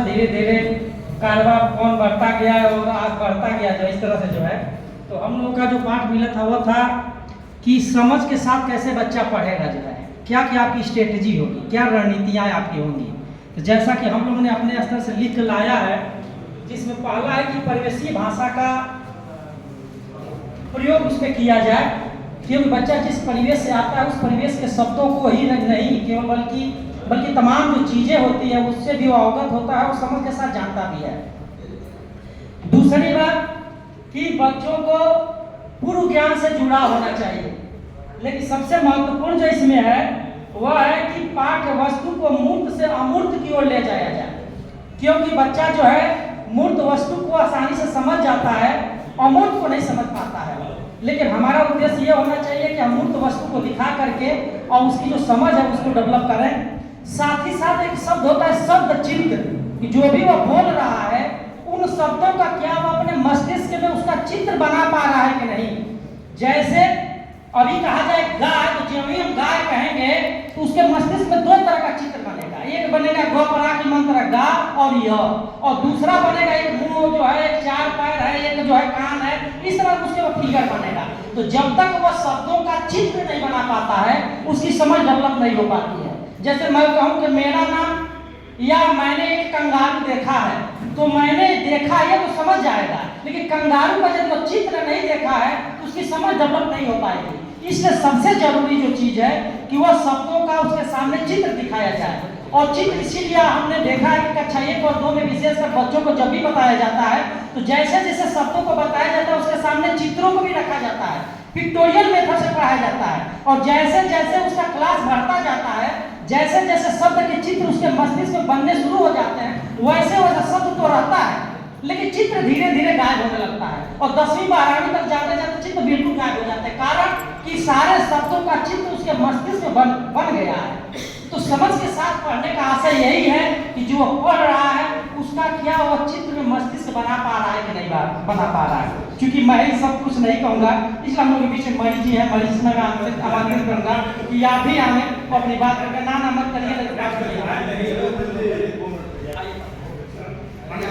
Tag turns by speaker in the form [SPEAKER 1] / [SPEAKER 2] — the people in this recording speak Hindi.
[SPEAKER 1] धीरे धीरे कारवा कौन बढ़ता गया और आज बढ़ता गया जो इस तरह से जो है। तो हम लोग का जो पाठ मिला था वो था कि समझ के साथ कैसे बच्चा पढ़ेगा जो है, क्या क्या आपकी स्ट्रेटजी होगी, क्या रणनीतियाँ आपकी होंगी। तो जैसा कि हम लोगों ने अपने स्तर से लिख लाया है, जिसमें पहला है कि परिवेशीय भाषा का प्रयोग उसमें किया जाए, क्योंकि बच्चा जिस परिवेश से आता है उस परिवेश के शब्दों को ही नहीं केवल बल्कि तमाम जो चीजें होती है उससे भी वो अवगत होता है और समझ के साथ जानता भी है। दूसरी बात कि बच्चों को पूर्व ज्ञान से जुड़ा होना चाहिए, लेकिन सबसे महत्वपूर्ण जो इसमें है वह है कि पाठ्य वस्तु को मूर्त से अमूर्त की ओर ले जाया जाए, क्योंकि बच्चा जो है मूर्त वस्तु को आसानी से समझ जाता है, अमूर्त को नहीं समझ पाता है। लेकिन हमारा उद्देश्य ये होना चाहिए कि हम मूर्त वस्तु को दिखा करके और उसकी जो समझ है उसको डेवलप करें। साथ ही साथ एक शब्द होता है शब्द चित्र, कि जो भी वो बोल रहा है उन शब्दों का क्या वो अपने मस्तिष्क में उसका चित्र बना पा रहा है कि नहीं। जैसे अभी कहा जाए गाय, तो जब भी हम गाय कहेंगे तो उसके मस्तिष्क में दो तरह का चित्र बनेगा, एक बनेगा ग परा की मंत्र गा और य, और दूसरा बनेगा एक मुंह जो है, एक चार पैर है, एक जो है कान है, इस तरह उसके वो फिगर बनेगा। तो जब तक वह शब्दों का चित्र नहीं बना पाता है उसकी समझ डेवलप नहीं हो पाती है। जैसे मैं कहूँ कि मेरा नाम या मैंने एक कंगारू देखा है, तो मैंने देखा ये तो समझ जाएगा, लेकिन कंगारू का जब वो चित्र नहीं देखा है तो उसकी समझ डेवलप नहीं हो पाएगी। इसलिए सबसे जरूरी जो चीज है कि वह शब्दों का उसके सामने चित्र दिखाया जाए। और चित्र इसीलिए हमने देखा है कि कक्षा 1 और 2 में विशेषकर बच्चों को जब भी बताया जाता है तो जैसे जैसे शब्दों को बताया जाता है उसके सामने चित्रों को भी रखा जाता है, पिक्टोरियल मेथड से पढ़ाया जाता है। और जैसे जैसे उसका क्लास बढ़ता जाता है, जैसे जैसे शब्द के चित्र उसके मस्तिष्क में बनने शुरू हो जाते हैं, वैसे वैसे शब्द तो रहता है लेकिन चित्र धीरे धीरे गायब होने लगता है। और 10वीं 12वीं तक जाते जाते चित्र बिल्कुल गायब हो जाते हैं, कारण कि सारे शब्दों का चित्र उसके मस्तिष्क में बन गया है। तो समझ के साथ पढ़ने का आशय यही है कि जो पढ़ रहा है उसका क्या वह चित्र में मस्तिष्क बना पा रहा है कि नहीं बना पा रहा है। क्योंकि मैं ही सब कुछ नहीं कहूँगा, इसलिए हम लोग के बीच में मणि जी है, मणि जी मैं आमंत्रित करूँगा कि आप भी आए अपनी बात करके ना मत करिए।